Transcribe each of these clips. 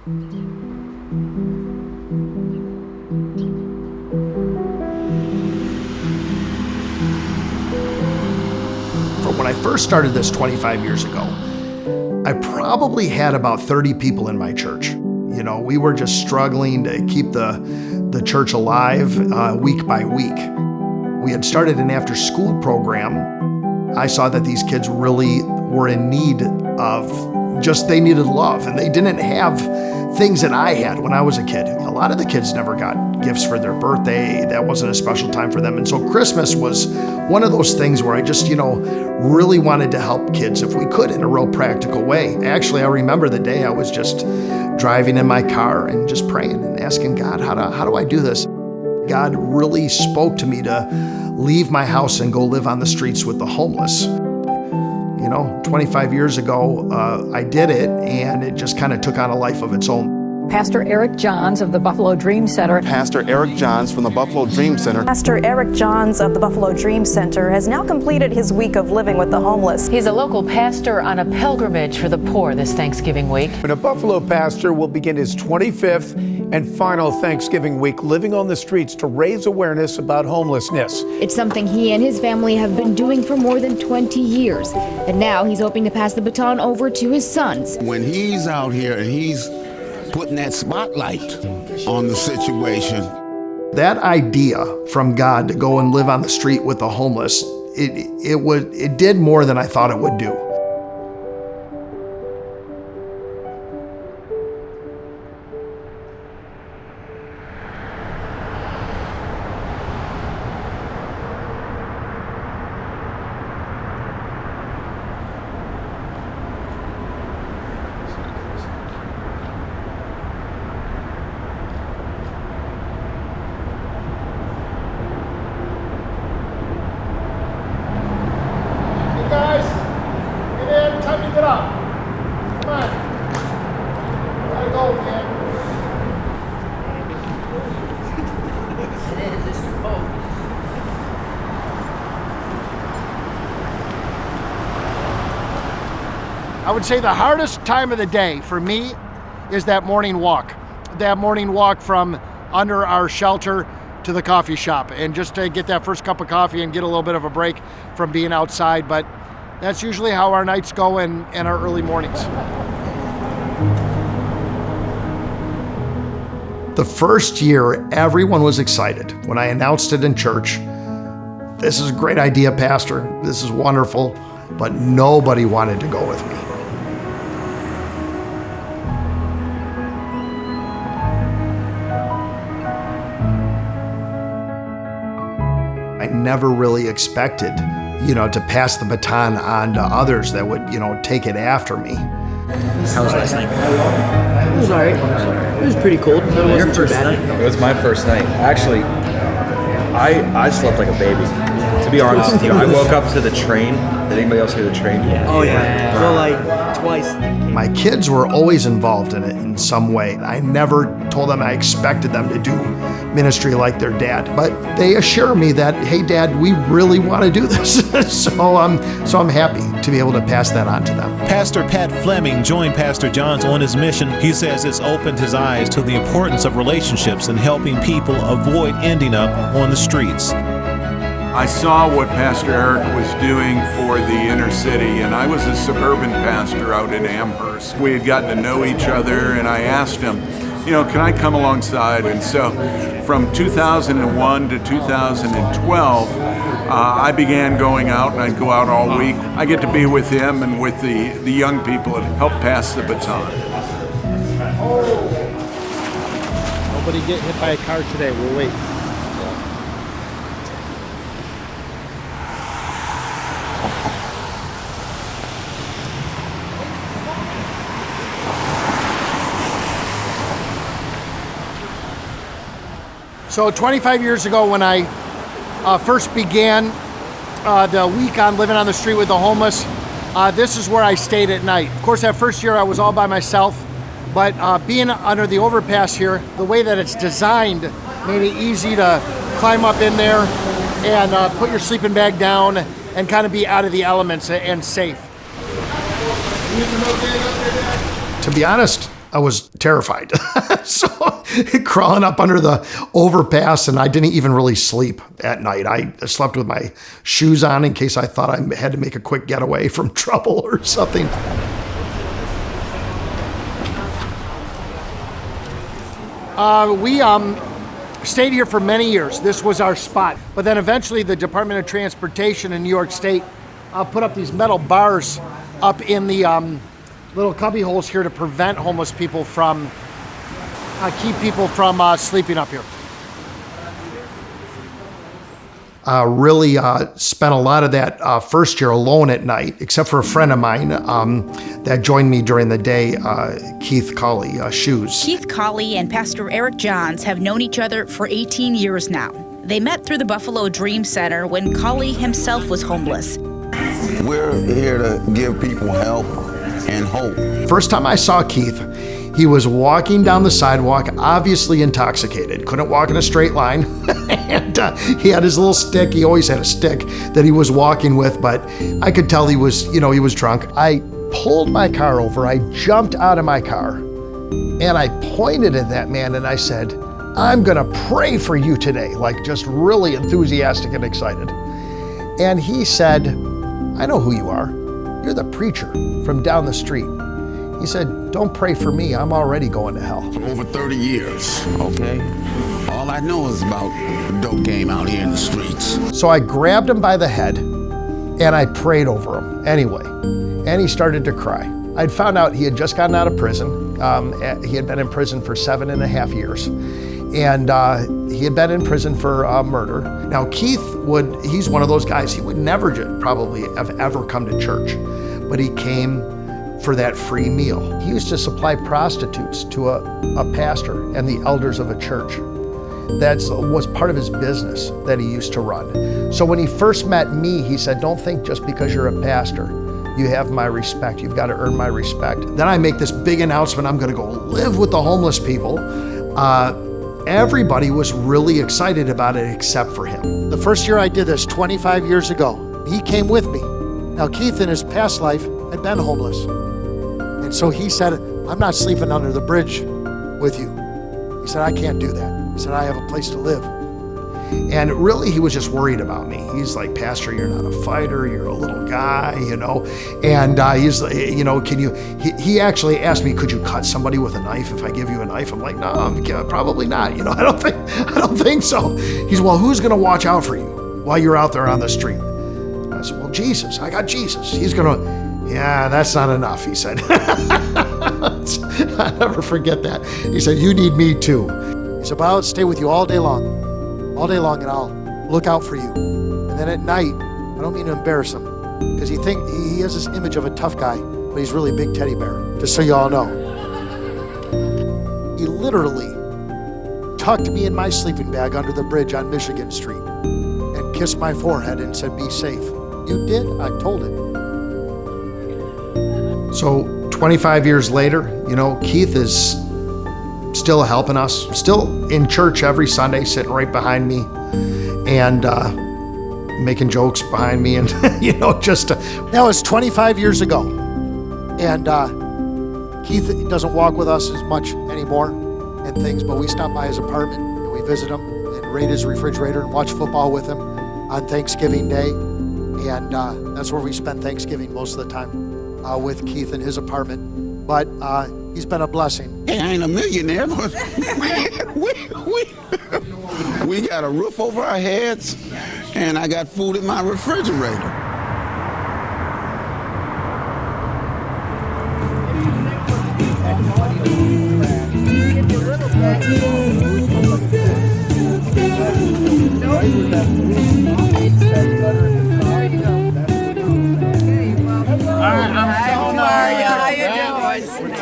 When I first started this 25 years ago, I probably had about 30 people in my church. You know, we were just struggling to keep the church alive week by week. We had started an after-school program. I saw that these kids really were in need of they needed love, and they didn't have things that I had when I was a kid. A lot of the kids never got gifts for their birthday. That wasn't a special time for them. And so Christmas was one of those things where I just, really wanted to help kids if we could in a real practical way. Actually, I remember the day I was just driving in my car and just praying and asking God, how do I do this? God really spoke to me to leave my house and go live on the streets with the homeless. 25 years ago, I did it, and it just kind of took on a life of its own. Pastor Eric Johns of the Buffalo Dream Center. Pastor Eric Johns from the Buffalo Dream Center. Pastor Eric Johns of the Buffalo Dream Center has now completed his week of living with the homeless. He's a local pastor on a pilgrimage for the poor this Thanksgiving week. And a Buffalo pastor will begin his 25th and final Thanksgiving week living on the streets to raise awareness about homelessness. It's something he and his family have been doing for more than 20 years. And now he's hoping to pass the baton over to his sons. When he's out here and he's putting that spotlight on the situation. That idea from God to go and live on the street with the homeless, it did more than I thought it would do. Get up. Come on. Gotta go, man. It is. It's too cold. I would say the hardest time of the day for me is that morning walk. That morning walk from under our shelter to the coffee shop, and just to get that first cup of coffee and get a little bit of a break from being outside. But that's usually how our nights go in our early mornings. The first year, everyone was excited when I announced it in church. This is a great idea, Pastor. This is wonderful. But nobody wanted to go with me. I never really expected, to pass the baton on to others that would, take it after me. How was last night? It was alright. It was pretty cold, but it wasn't too bad. It was my first night. Actually, I slept like a baby. To be honest with you, I woke up to the train. Did anybody else hear the train? Yeah. Oh yeah. Well, like twice. My kids were always involved in it in some way. I never told them I expected them to do ministry like their dad, but they assure me that, hey, Dad, we really want to do this. so I'm happy to be able to pass that on to them. Pastor Pat Fleming joined Pastor Johns on his mission. He says it's opened his eyes to the importance of relationships and helping people avoid ending up on the streets. I saw what Pastor Eric was doing for the inner city, and I was a suburban pastor out in Amherst. We had gotten to know each other, and I asked him, can I come alongside? And so from 2001 to 2012, I began going out, and I'd go out all week. I get to be with him and with the young people and help pass the baton. Nobody get hit by a car today. We'll wait. So 25 years ago, when I first began the week on living on the street with the homeless, this is where I stayed at night. Of course, that first year I was all by myself, but being under the overpass here, the way that it's designed made it easy to climb up in there and put your sleeping bag down and kind of be out of the elements and safe. To be honest, I was terrified. So crawling up under the overpass, and I didn't even really sleep at night. I slept with my shoes on in case I thought I had to make a quick getaway from trouble or something. We stayed here for many years. This was our spot. But then eventually the Department of Transportation in New York State put up these metal bars up in the little cubby holes here to prevent homeless people from, keep people from sleeping up here. Really spent a lot of that first year alone at night, except for a friend of mine that joined me during the day, Keith Colley, Shoes. Keith Colley and Pastor Eric Johns have known each other for 18 years now. They met through the Buffalo Dream Center when Colley himself was homeless. We're here to give people help and hope. First time I saw Keith, he was walking down the sidewalk, obviously intoxicated, couldn't walk in a straight line. And he had his little stick. He always had a stick that he was walking with, but I could tell he was drunk. I pulled my car over. I jumped out of my car and I pointed at that man and I said, "I'm gonna pray for you today," like just really enthusiastic and excited. And he said, "I know who you are. You're the preacher from down the street." He said, "Don't pray for me. I'm already going to hell." For over 30 years, okay? All I know is about dope game out here in the streets. So I grabbed him by the head and I prayed over him anyway. And he started to cry. I'd found out he had just gotten out of prison. He had been in prison for 7.5 years. And he had been in prison for murder. Now Keith he's one of those guys, he would never probably have ever come to church, but he came for that free meal. He used to supply prostitutes to a pastor and the elders of a church. That was part of his business that he used to run. So when he first met me, he said, "Don't think just because you're a pastor, you have my respect. You've got to earn my respect." Then I make this big announcement, I'm gonna go live with the homeless people. Everybody was really excited about it except for him. The first year I did this, 25 years ago, he came with me. Now Keith in his past life had been homeless. And so he said, "I'm not sleeping under the bridge with you." He said, "I can't do that." He said, "I have a place to live." And really, he was just worried about me. He's like, "Pastor, you're not a fighter. You're a little guy, you know." And he's like, "Can you?" He actually asked me, "Could you cut somebody with a knife if I give you a knife?" I'm like, "No, probably not. I don't think so." He's, "Well, who's going to watch out for you while you're out there on the street?" And I said, "Well, Jesus. I got Jesus. He's going to." "Yeah, that's not enough," he said. I'll never forget that. He said, "You need me too." He said, "But I'll stay with you all day long, and I'll look out for you. And then at night, I don't mean to embarrass him, because he has this image of a tough guy, but he's really a big teddy bear, just so you all know." He literally tucked me in my sleeping bag under the bridge on Michigan Street and kissed my forehead and said, "Be safe." "You did?" I told him. So 25 years later, Keith is still helping us, still in church every Sunday, sitting right behind me and making jokes behind me. And, that was 25 years ago. And Keith doesn't walk with us as much anymore and things, but we stop by his apartment and we visit him and raid his refrigerator and watch football with him on Thanksgiving Day. And that's where we spend Thanksgiving most of the time. With Keith in his apartment, but he's been a blessing. Hey, I ain't a millionaire, but we got a roof over our heads, and I got food in my refrigerator.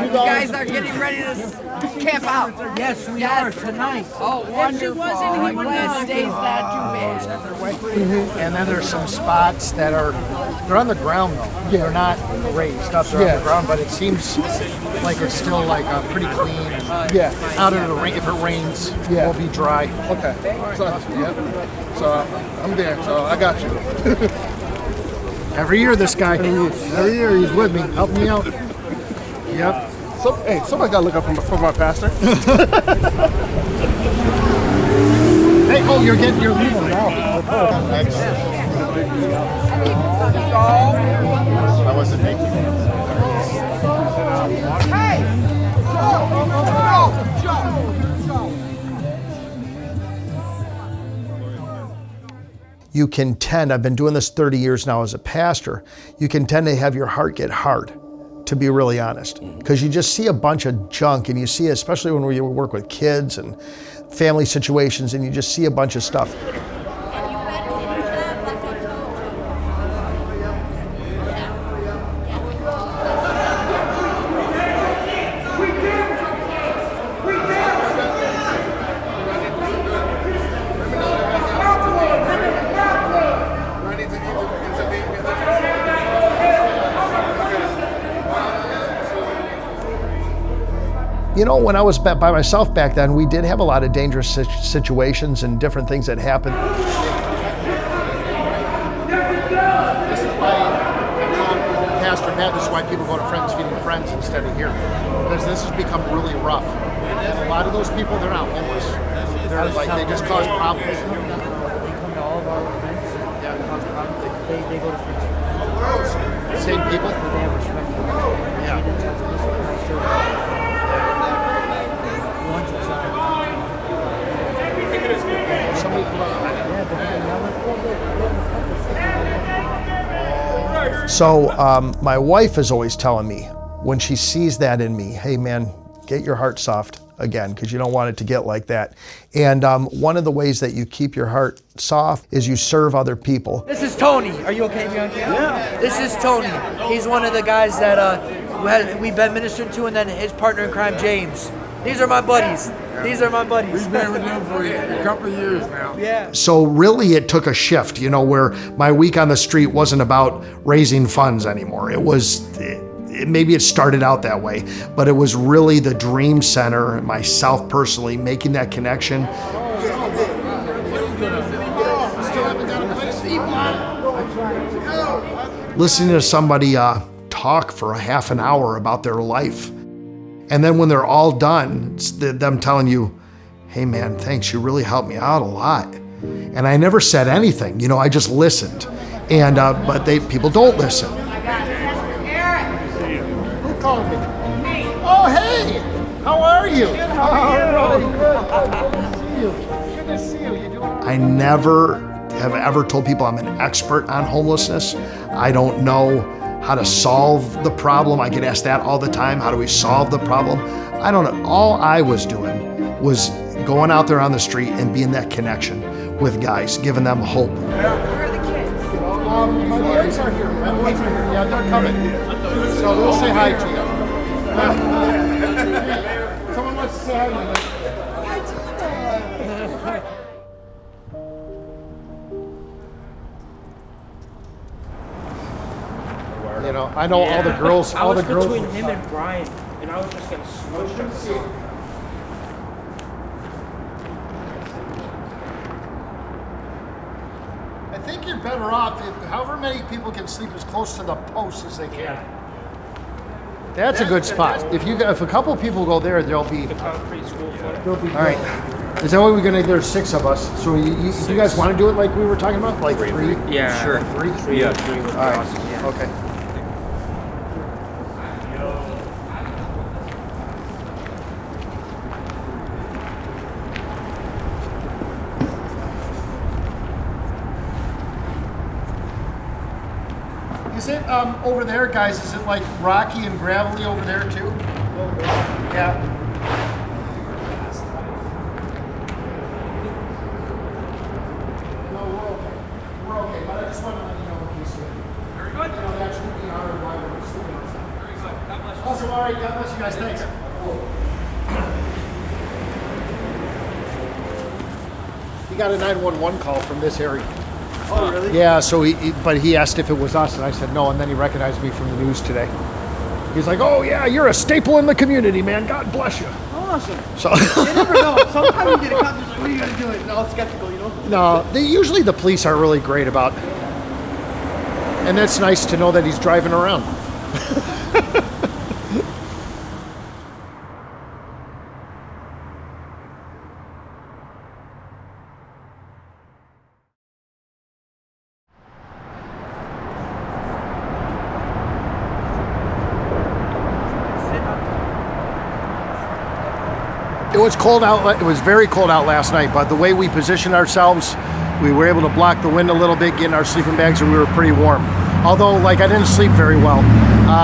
You guys are getting ready to camp out. Yes, we are tonight. Oh, wonderful. I'm glad stays not too bad. And then there's some spots that they're on the ground though. Yeah. They're not raised up, they're on the ground, but it seems like it's still pretty clean. And out of the rain, if it rains, it will be dry. Okay. So I'm there, so I got you. Every year this guy, every year he's with me, helping me out. Yep. Hey, somebody gotta look up for my pastor. Hey, oh, you're leaving now. I wasn't making it. You can tend, I've been doing this 30 years now as a pastor, you can tend to have your heart get hard, to be really honest. Because you just see a bunch of junk, and you see, especially when we work with kids and family situations, and you just see a bunch of stuff. You know, when I was by myself back then, we did have a lot of dangerous situations and different things that happened. This is why Pastor Matt, this is why people go to Friends Feeding Friends instead of here. Because this has become really rough. And a lot of those people, they're not homeless. They're like, they just cause problems. They come to all of our events. Yeah, they cause problems. They go to Fridg. Same people? They have respect for them. Yeah. They didn't touch this pastor. So my wife is always telling me, when she sees that in me, hey man, get your heart soft again, because you don't want it to get like that. And one of the ways that you keep your heart soft is you serve other people. This is Tony. Are you okay, Bianca? Yeah. This is Tony. He's one of the guys that we've been ministering to, and then his partner in crime, James. These are my buddies. These are my buddies. We've been with them for a couple of years now. Yeah. So really it took a shift, you know, where my week on the street wasn't about raising funds anymore. It was, maybe it started out that way, but it was really the Dream Center, myself personally, making that connection. Listening to somebody talk for a half an hour about their life. And then when they're all done, it's them telling you, hey man, thanks, you really helped me out a lot. And I never said anything, you know, I just listened. And, but people don't listen. Who called me? Oh, hey, how are you? Good to see you. You doing all right? I never have ever told people I'm an expert on homelessness. I don't know how to solve the problem. I get asked that all the time. How do we solve the problem? I don't know. All I was doing was going out there on the street and being that connection with guys, giving them hope. Where are the kids? My boys are here. My boys are here. Yeah, they're coming. So we'll say hi to you. Someone wants to say hi to you. You know, I know all the girls. I was between him and Brian, and I was just getting smushed. I think you're better off if however many people can sleep as close to the post as they can. Yeah. That's a good spot. If a couple people go there, there'll be. The concrete school foot. All right. Is that what we're gonna? There's 6 of us. So you guys want to do it like we were talking about, like 3? Yeah. Sure. 3. 3. Yeah. 3 would be All right. awesome. Yeah. Okay. Is it over there, guys? Is it like rocky and gravelly over there too? Yeah. No, we're okay. We're okay, but I just want to let you know in case you're. Very good. You know, that's what we are and why we're sleeping outside. Very good. God bless you. Awesome. All right. God bless you guys. Thanks. He got a 911 call from this area. Oh, really? Yeah, so but he asked if it was us, and I said no, and then he recognized me from the news today. He's like, oh yeah, you're a staple in the community, man. God bless you. Awesome. So You never know. Sometimes you get a cop, like, what are you going to do? And all skeptical, you know? no, usually the police are really great about, and that's nice to know that he's driving around. It was cold out. It was very cold out last night, but the way we positioned ourselves, we were able to block the wind a little bit, get in our sleeping bags, and we were pretty warm. Although, like, I didn't sleep very well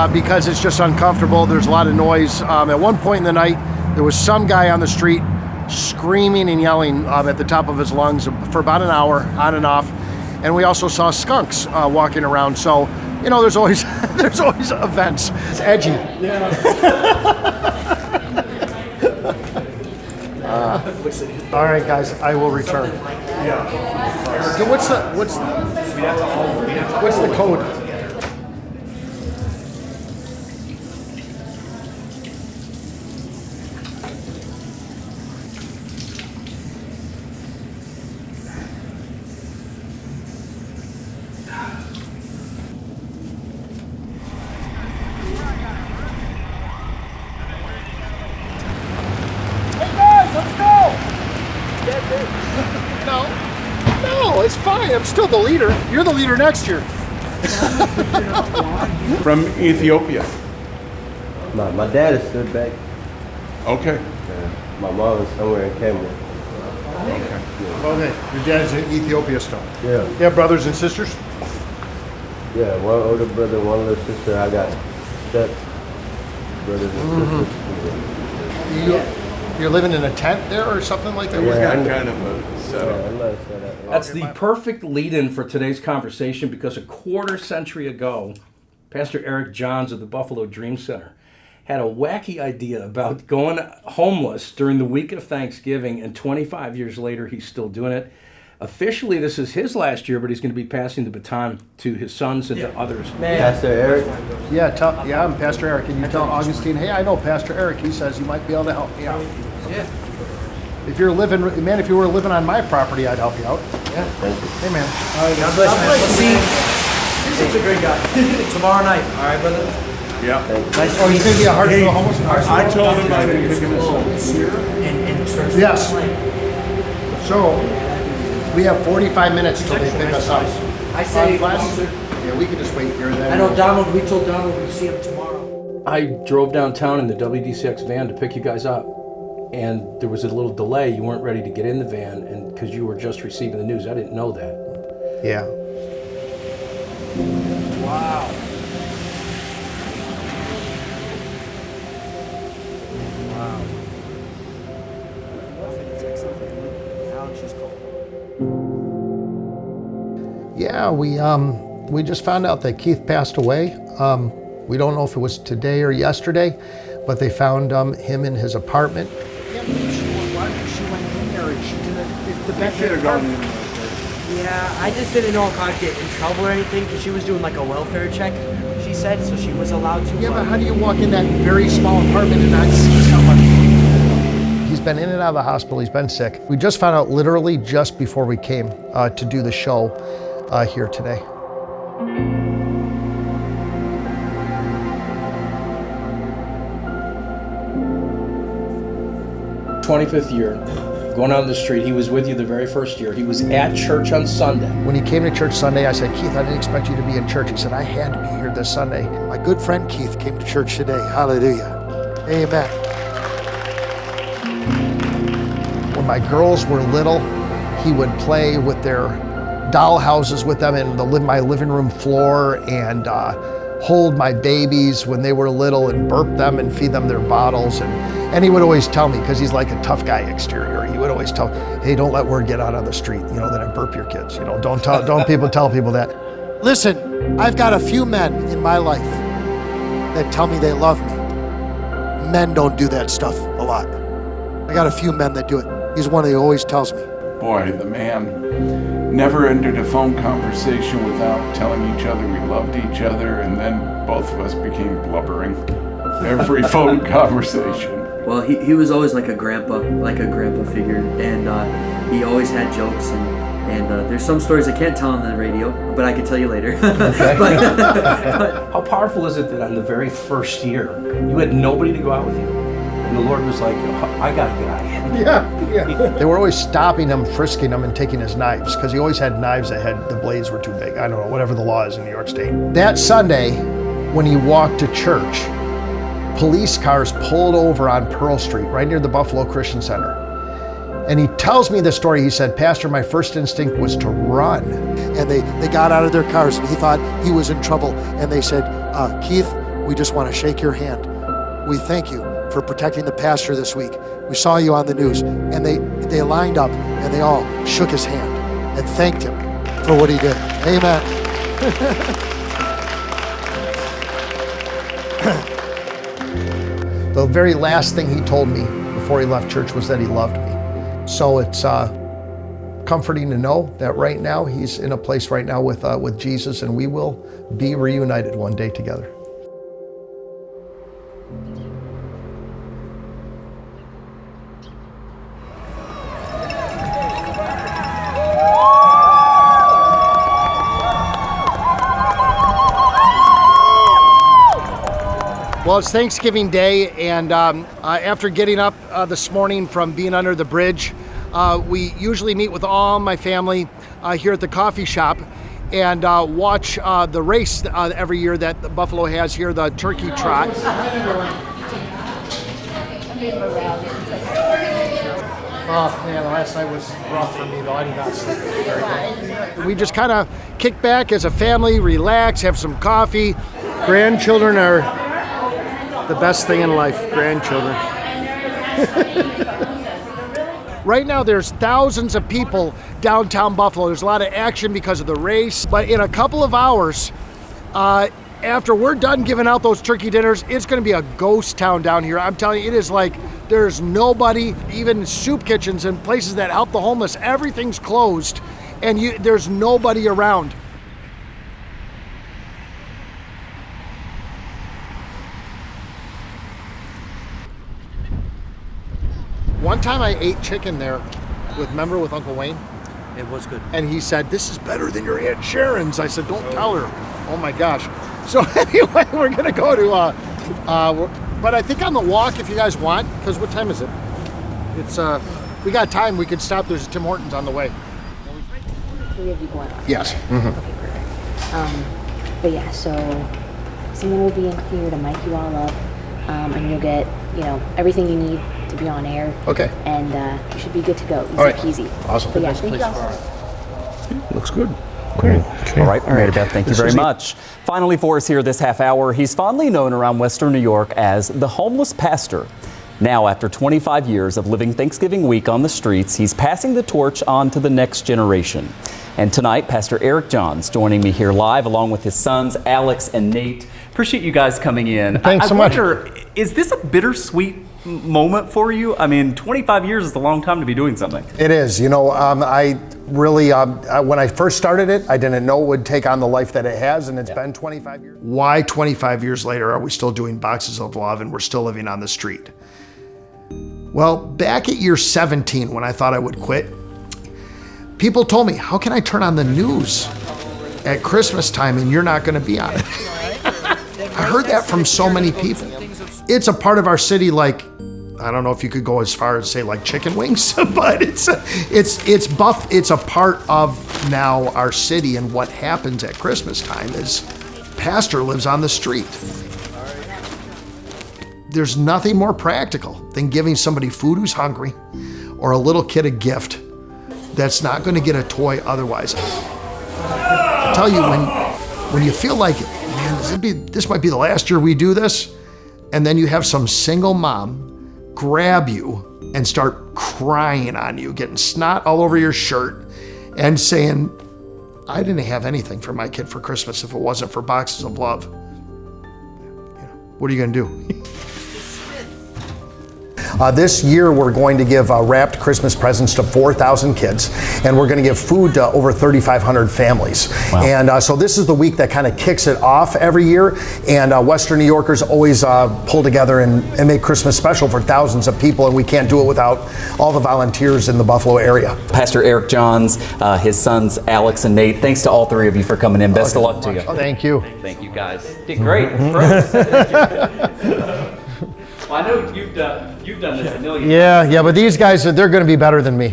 because it's just uncomfortable. There's a lot of noise. At one point in the night, there was some guy on the street screaming and yelling at the top of his lungs for about an hour, on and off. And we also saw skunks walking around. So, you know, there's always there's always events. It's edgy. Yeah. All right, guys, I will return. So what's the code? No, it's fine. I'm still the leader. You're the leader next year. From Ethiopia. My dad is still back. Okay. My mom is somewhere in Kenya. Okay. Your dad's in Ethiopia still. Yeah. You have brothers and sisters? Yeah, one older brother, one little sister. I got step brothers and sisters. You're living in a tent there or something like that? We've got kind of a setup. That's the perfect lead-in for today's conversation because a quarter century ago, Pastor Eric Johns of the Buffalo Dream Center had a wacky idea about going homeless during the week of Thanksgiving, and 25 years later, he's still doing it. Officially, this is his last year, but he's going to be passing the baton to his sons and to others. Pastor Eric? Yeah, I'm Pastor Eric. And you tell Augustine, hey, I know Pastor Eric. He says you might be able to help me out. Yeah. If you were living on my property, I'd help you out. Yeah. Thank you. Hey, man. God bless, man. We'll see. He's such a great guy. Tomorrow night. All right, brother? Yeah. Nice. Oh, he's going to be a hard to homeless? I told him I didn't pick him up. Yes. So, we have 45 minutes till they pick us up. I say, yeah, we can just wait here. I know Donald, we told Donald we'd see him tomorrow. I drove downtown in the WDCX van to pick you guys up, and there was a little delay. You weren't ready to get in the van, and because you were just receiving the news. I didn't know that. Yeah. Wow. Yeah, we just found out that Keith passed away. We don't know if it was today or yesterday, but they found him in his apartment. Yeah, she went in there and she didn't. The back Should have gone in. Yeah, I just didn't know if I'd get in trouble or anything because she was doing like a welfare check, she said, so she was allowed to. Yeah, but how do you walk in that very small apartment and not see someone? He's been in and out of the hospital. He's been sick. We just found out literally just before we came to do the show here today. 25th year, going out on the street. He was with you the very first year. He was at church on Sunday. When he came to church Sunday, I said, Keith, I didn't expect you to be in church. He said, I had to be here this Sunday. My good friend Keith came to church today. Hallelujah. Amen. When my girls were little, he would play with their doll houses with them in my living room floor and hold my babies when they were little and burp them and feed them their bottles. And he would always tell me, because he's like a tough guy exterior, he would always tell, hey, don't let word get out on the street, that I burp your kids. Don't tell people that. Listen, I've got a few men in my life that tell me they love me. Men don't do that stuff a lot. I got a few men that do it. He's one who always tells me. Boy, the man never ended a phone conversation without telling each other we loved each other, and then both of us became blubbering. Every phone conversation. Well, he was always like a grandpa figure, and he always had jokes, and there's some stories I can't tell on the radio, but I can tell you later. but how powerful is it that on the very first year, you had nobody to go out with you, and the Lord was like, I gotta get out of here. Yeah. They were always stopping him, frisking him, and taking his knives, because he always had knives that the blades were too big. I don't know, whatever the law is in New York State. That Sunday, when he walked to church, police cars pulled over on Pearl Street, right near the Buffalo Christian Center. And he tells me the story. He said, Pastor, my first instinct was to run. And they got out of their cars, and he thought he was in trouble. And they said, Keith, we just want to shake your hand. We thank you for protecting the pastor this week. We saw you on the news. And they lined up, and they all shook his hand and thanked him for what he did. Amen. The very last thing he told me before he left church was that he loved me. So it's comforting to know that right now he's in a place right now with Jesus, and we will be reunited one day together. Well, it's Thanksgiving Day, and after getting up this morning from being under the bridge, we usually meet with all my family here at the coffee shop and watch the race every year that Buffalo has here, the Turkey Trot. Oh man, the last night was rough for me though. I did not sleep very good. We just kind of kick back as a family, relax, have some coffee. Grandchildren are the best thing in life, grandchildren. Right now there's thousands of people downtown Buffalo. There's a lot of action because of the race, but in a couple of hours, after we're done giving out those turkey dinners, it's gonna be a ghost town down here. I'm telling you, it is like there's nobody, even soup kitchens and places that help the homeless, everything's closed, and there's nobody around. One time I ate chicken there remember with Uncle Wayne? It was good. And he said, this is better than your Aunt Sharon's. I said, don't tell her. Oh my gosh. So anyway, we're gonna go to, but I think on the walk, if you guys want, because what time is it? It's, we got time, we could stop. There's Tim Hortons on the way. 3 of you going on? Yes. Okay, perfect. But yeah, so someone will be in here to mic you all up, and you'll get, everything you need to be on air. Okay. And you should be good to go. Easy peasy. Awesome. But yeah, thank you all. Looks good. Great. Okay. All right, Mary Beth, thank you very much. Finally for us here this half hour, he's fondly known around Western New York as the homeless pastor. Now, after 25 years of living Thanksgiving week on the streets, he's passing the torch on to the next generation. And tonight, Pastor Eric Johns joining me here live along with his sons, Alex and Nate. Appreciate you guys coming in. Thanks so much. I wonder, is this a bittersweet moment for you? I mean, 25 years is a long time to be doing something. It is. I really, when I first started it, I didn't know it would take on the life that it has, and it's been 25 years. Why 25 years later are we still doing Boxes of Love and we're still living on the street? Well, back at year 17, when I thought I would quit, people told me, how can I turn on the news at Christmas time and you're not going to be on it? I heard that from so many people. It's a part of our city like, I don't know if you could go as far as say like chicken wings, but it's a part of now our city, and what happens at Christmas time is pastor lives on the street. There's nothing more practical than giving somebody food who's hungry or a little kid a gift that's not going to get a toy otherwise. I tell you, when you feel like, man, this might be the last year we do this, and then you have some single mom grab you and start crying on you, getting snot all over your shirt and saying, I didn't have anything for my kid for Christmas if it wasn't for Boxes of Love. What are you going to do? This year, we're going to give wrapped Christmas presents to 4,000 kids, and we're going to give food to over 3,500 families. Wow. And so this is the week that kind of kicks it off every year, and Western New Yorkers always pull together and make Christmas special for thousands of people, and we can't do it without all the volunteers in the Buffalo area. Pastor Eric Johns, his sons Alex and Nate, thanks to all three of you for coming in. Best of luck to you. Thank you. Thank you guys. Did great. Well, I know you've done this a million times. Yeah, but these guys, they're going to be better than me.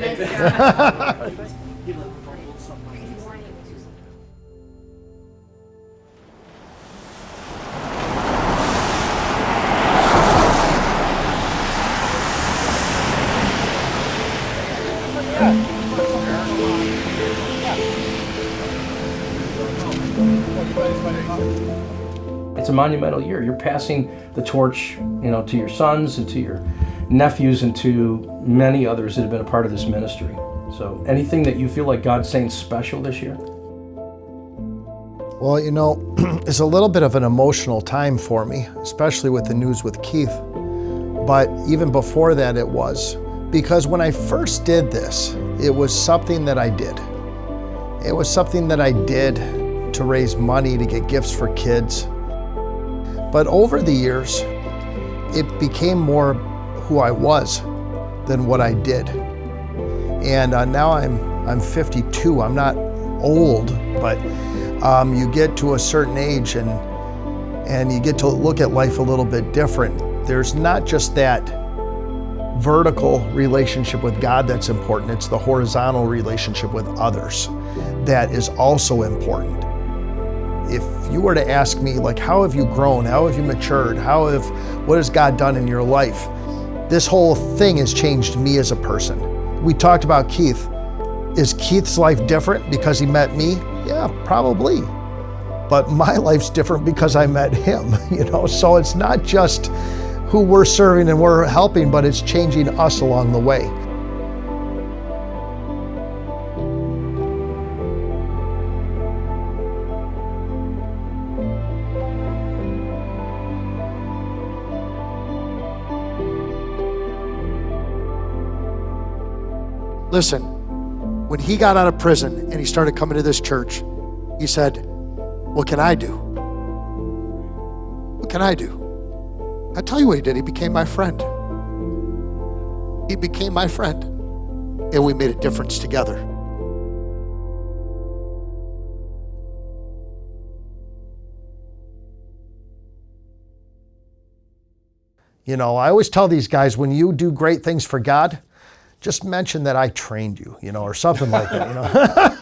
monumental year. You're passing the torch, to your sons and to your nephews and to many others that have been a part of this ministry. So anything that you feel like God's saying special this year? Well, it's a little bit of an emotional time for me, especially with the news with Keith. But even before that it was. Because when I first did this, it was something that I did. It was something that I did to raise money to get gifts for kids. But over the years, it became more who I was than what I did. And now I'm 52. I'm not old, but you get to a certain age and you get to look at life a little bit different. There's not just that vertical relationship with God that's important, it's the horizontal relationship with others that is also important. If you were to ask me, like, how have you grown? How have you matured? What has God done in your life? This whole thing has changed me as a person. We talked about Keith. Is Keith's life different because he met me? Yeah, probably. But my life's different because I met him, So it's not just who we're serving and we're helping, but it's changing us along the way. Listen, when he got out of prison and he started coming to this church, he said, what can I do? What can I do? I'll tell you what he did. He became my friend. He became my friend. And we made a difference together. I always tell these guys, when you do great things for God, just mention that I trained you, or something like that,